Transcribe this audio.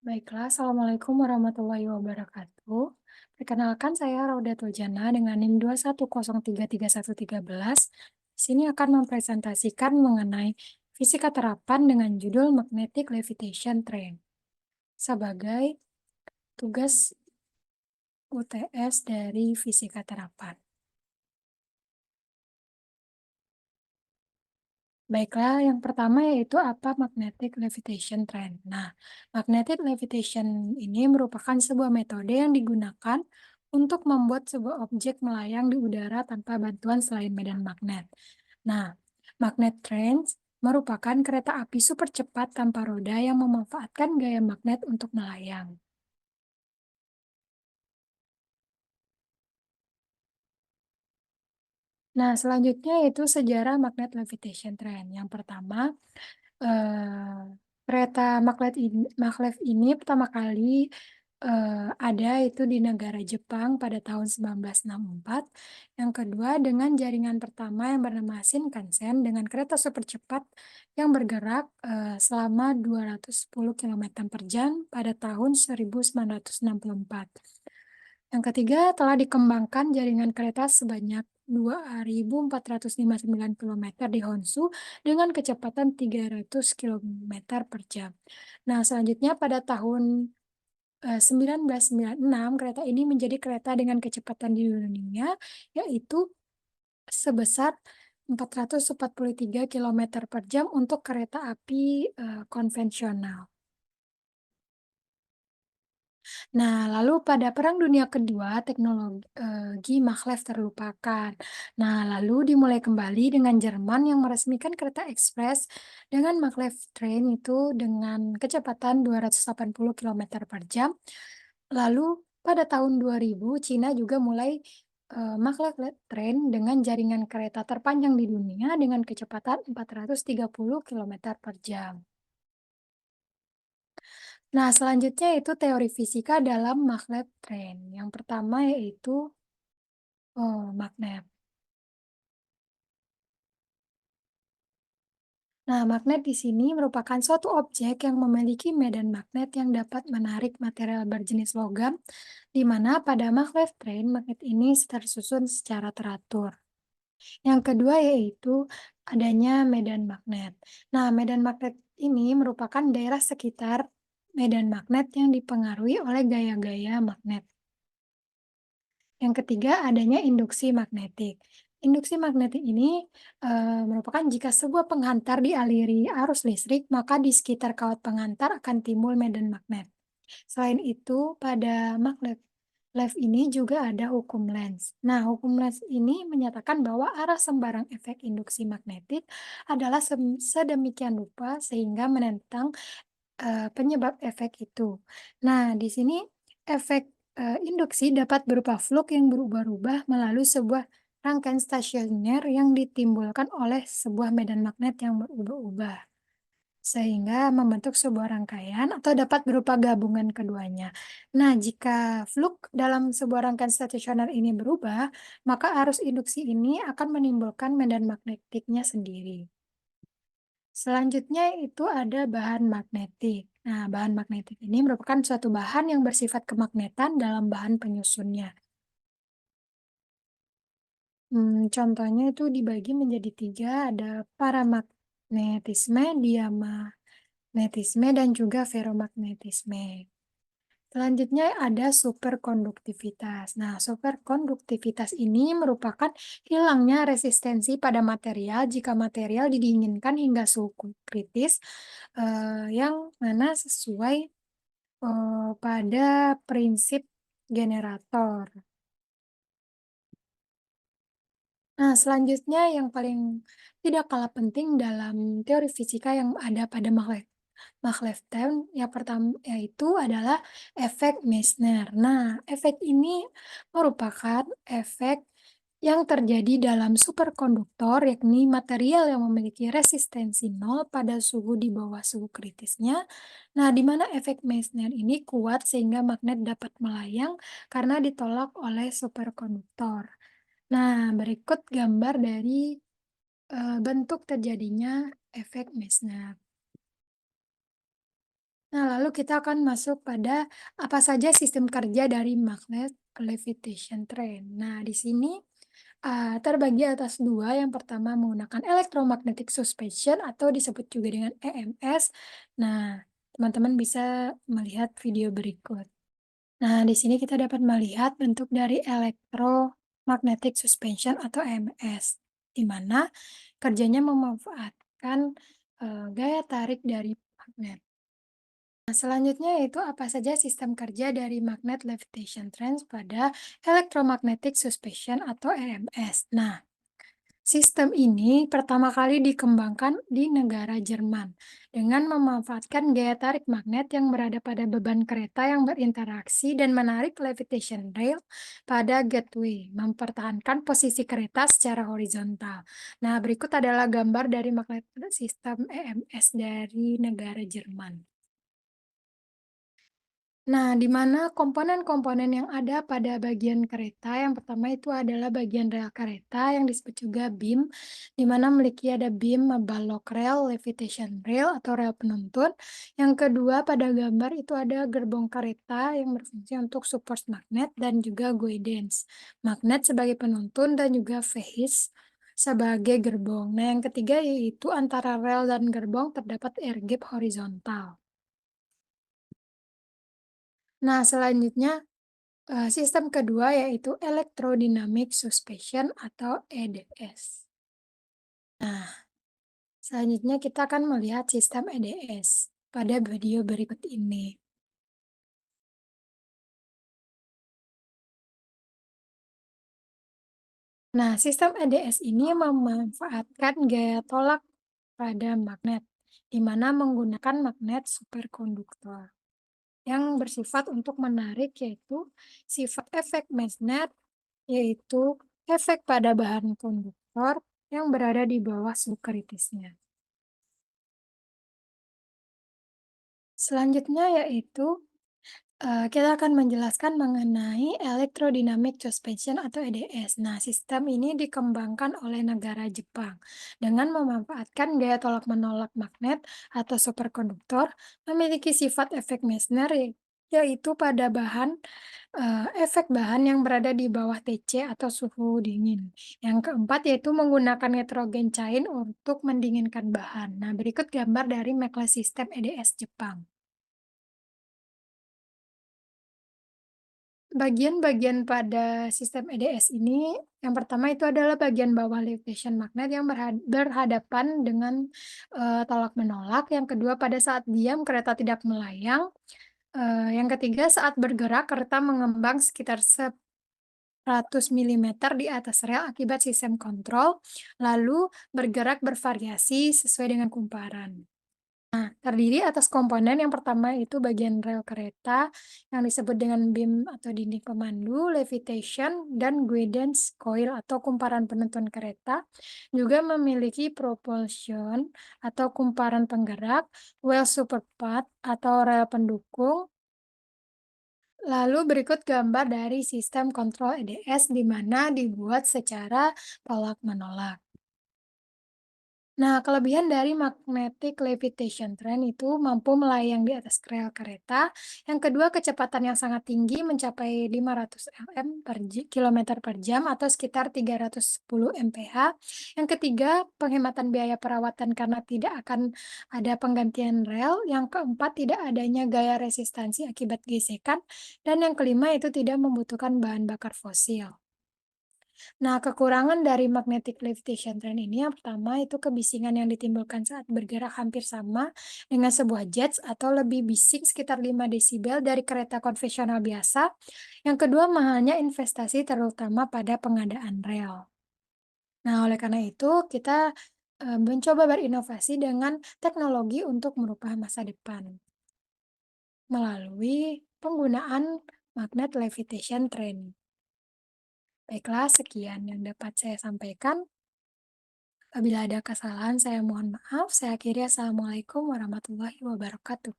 Baiklah, Assalamualaikum warahmatullahi wabarakatuh. Perkenalkan saya Raudatul Jannah dengan NIM 2103313. Di sini akan mempresentasikan mengenai fisika terapan dengan judul Magnetic Levitation Train sebagai tugas UTS dari fisika terapan. Baiklah, yang pertama yaitu apa magnetic levitation trend. Nah, magnetic levitation ini merupakan sebuah metode yang digunakan untuk membuat sebuah objek melayang di udara tanpa bantuan selain medan magnet. Nah, magnet trains merupakan kereta api super cepat tanpa roda yang memanfaatkan gaya magnet untuk melayang. Nah, selanjutnya yaitu sejarah magnet levitation trend. Yang pertama, kereta maglev ini pertama kali, ada itu di negara Jepang pada tahun 1964. Yang kedua dengan jaringan pertama yang bernama Shinkansen dengan kereta super cepat yang bergerak, selama 210 kilometer per jam pada tahun 1964. Yang ketiga, telah dikembangkan jaringan kereta sebanyak 2.459 kilometer di Honshu dengan kecepatan 300 kilometer per jam. Nah, selanjutnya pada tahun 1996, kereta ini menjadi kereta dengan kecepatan di dunia, yaitu sebesar 443 kilometer per jam untuk kereta api konvensional. Nah, lalu pada Perang Dunia Kedua, teknologi maglev terlupakan. Nah, lalu dimulai kembali dengan Jerman yang meresmikan kereta ekspres dengan maglev train itu dengan kecepatan 280 kilometer per jam. Lalu pada tahun 2000, Cina juga mulai maglev train dengan jaringan kereta terpanjang di dunia dengan kecepatan 430 kilometer per jam. Nah, selanjutnya itu teori fisika dalam magnet train. Yang pertama yaitu magnet. Nah, magnet di sini merupakan suatu objek yang memiliki medan magnet yang dapat menarik material berjenis logam, di mana pada magnet train magnet ini tersusun secara teratur. Yang kedua yaitu adanya medan magnet. Nah, medan magnet ini merupakan daerah sekitar medan magnet yang dipengaruhi oleh gaya-gaya magnet. Yang ketiga, adanya induksi magnetik. Induksi magnetik ini merupakan jika sebuah penghantar dialiri arus listrik, maka di sekitar kawat penghantar akan timbul medan magnet. Selain itu, pada magnet Lev ini juga ada hukum Lenz. Nah, hukum Lenz ini menyatakan bahwa arah sembarang efek induksi magnetik adalah sedemikian rupa sehingga menentang penyebab efek itu. Nah, di sini efek, induksi dapat berupa fluk yang berubah-ubah melalui sebuah rangkaian stasioner yang ditimbulkan oleh sebuah medan magnet yang berubah-ubah, sehingga membentuk sebuah rangkaian atau dapat berupa gabungan keduanya. Nah, jika fluk dalam sebuah rangkaian stasioner ini berubah, maka arus induksi ini akan menimbulkan medan magnetiknya sendiri. Selanjutnya itu ada bahan magnetik. Nah, bahan magnetik ini merupakan suatu bahan yang bersifat kemagnetan dalam bahan penyusunnya. Contohnya itu dibagi menjadi tiga, ada paramagnetisme, diamagnetisme, dan juga ferromagnetisme. Selanjutnya ada superkonduktivitas. Nah, superkonduktivitas ini merupakan hilangnya resistensi pada material jika material didinginkan hingga suhu kritis, yang mana sesuai pada prinsip generator. Nah, selanjutnya yang paling tidak kalah penting dalam teori fisika yang ada pada maglev time yang pertama yaitu adalah efek Meissner. Nah, efek ini merupakan efek yang terjadi dalam superkonduktor, yakni material yang memiliki resistensi nol pada suhu di bawah suhu kritisnya. Nah, di mana efek Meissner ini kuat sehingga magnet dapat melayang karena ditolak oleh superkonduktor. Nah, berikut gambar dari bentuk terjadinya efek Meissner. Nah, lalu kita akan masuk pada apa saja sistem kerja dari magnet levitation train. Nah, di sini terbagi atas dua. Yang pertama menggunakan electromagnetic suspension atau disebut juga dengan EMS. Nah, teman-teman bisa melihat video berikut. Nah, di sini kita dapat melihat bentuk dari electromagnetic suspension atau EMS, di mana kerjanya memanfaatkan gaya tarik dari magnet. Nah, selanjutnya yaitu apa saja sistem kerja dari magnet levitation trends pada electromagnetic suspension atau EMS. Nah, sistem ini pertama kali dikembangkan di negara Jerman dengan memanfaatkan gaya tarik magnet yang berada pada beban kereta yang berinteraksi dan menarik levitation rail pada gateway, mempertahankan posisi kereta secara horizontal. Nah, berikut adalah gambar dari magnet sistem EMS dari negara Jerman. Nah, di mana komponen-komponen yang ada pada bagian kereta, yang pertama itu adalah bagian rel kereta yang disebut juga beam, di mana memiliki ada beam, balok rel, levitation rail atau rel penuntun. Yang kedua pada gambar itu ada gerbong kereta yang berfungsi untuk support magnet dan juga guidance. Magnet sebagai penuntun dan juga vehis sebagai gerbong. Nah, yang ketiga yaitu antara rel dan gerbong terdapat air gap horizontal. Nah, selanjutnya sistem kedua yaitu electrodynamic suspension atau EDS. Nah, selanjutnya kita akan melihat sistem EDS pada video berikut ini. Nah, sistem EDS ini memanfaatkan gaya tolak pada magnet, di mana menggunakan magnet superkonduktor yang bersifat untuk menarik, yaitu sifat efek Meissner, yaitu efek pada bahan konduktor yang berada di bawah suhu kritisnya. Selanjutnya yaitu kita akan menjelaskan mengenai electrodynamic suspension atau EDS. Nah, sistem ini dikembangkan oleh negara Jepang dengan memanfaatkan gaya tolak-menolak magnet atau superkonduktor memiliki sifat efek Meissner, yaitu pada bahan efek bahan yang berada di bawah TC atau suhu dingin. Yang keempat yaitu menggunakan nitrogen cair untuk mendinginkan bahan. Nah, berikut gambar dari magnet sistem EDS Jepang. Bagian-bagian pada sistem EDS ini, yang pertama itu adalah bagian bawah levitation magnet yang berhadapan dengan tolak-menolak. Yang kedua, pada saat diam kereta tidak melayang. Yang ketiga, saat bergerak kereta mengembang sekitar 100 milimeter di atas rel akibat sistem kontrol, lalu bergerak bervariasi sesuai dengan kumparan. Terdiri atas komponen yang pertama itu bagian rel kereta yang disebut dengan beam atau dinding pemandu, levitation, dan guidance coil atau kumparan penuntun kereta. Juga memiliki propulsion atau kumparan penggerak, well support path atau rel pendukung. Lalu berikut gambar dari sistem kontrol EDS di mana dibuat secara tolak-menolak. Nah, kelebihan dari magnetic levitation train itu mampu melayang di atas rel kereta. Yang kedua, kecepatan yang sangat tinggi mencapai 500 kilometer per jam atau sekitar 310 mph. Yang ketiga, penghematan biaya perawatan karena tidak akan ada penggantian rel. Yang keempat, tidak adanya gaya resistansi akibat gesekan. Dan yang kelima, itu tidak membutuhkan bahan bakar fosil. Nah, kekurangan dari magnetic levitation train ini yang pertama itu kebisingan yang ditimbulkan saat bergerak hampir sama dengan sebuah jets atau lebih bising sekitar 5 desibel dari kereta konvensional biasa. Yang kedua, mahalnya investasi terutama pada pengadaan rel. Nah, oleh karena itu kita mencoba berinovasi dengan teknologi untuk merubah masa depan melalui penggunaan magnet levitation train. Baiklah, sekian yang dapat saya sampaikan. Apabila ada kesalahan, saya mohon maaf. Saya akhiri. Assalamualaikum warahmatullahi wabarakatuh.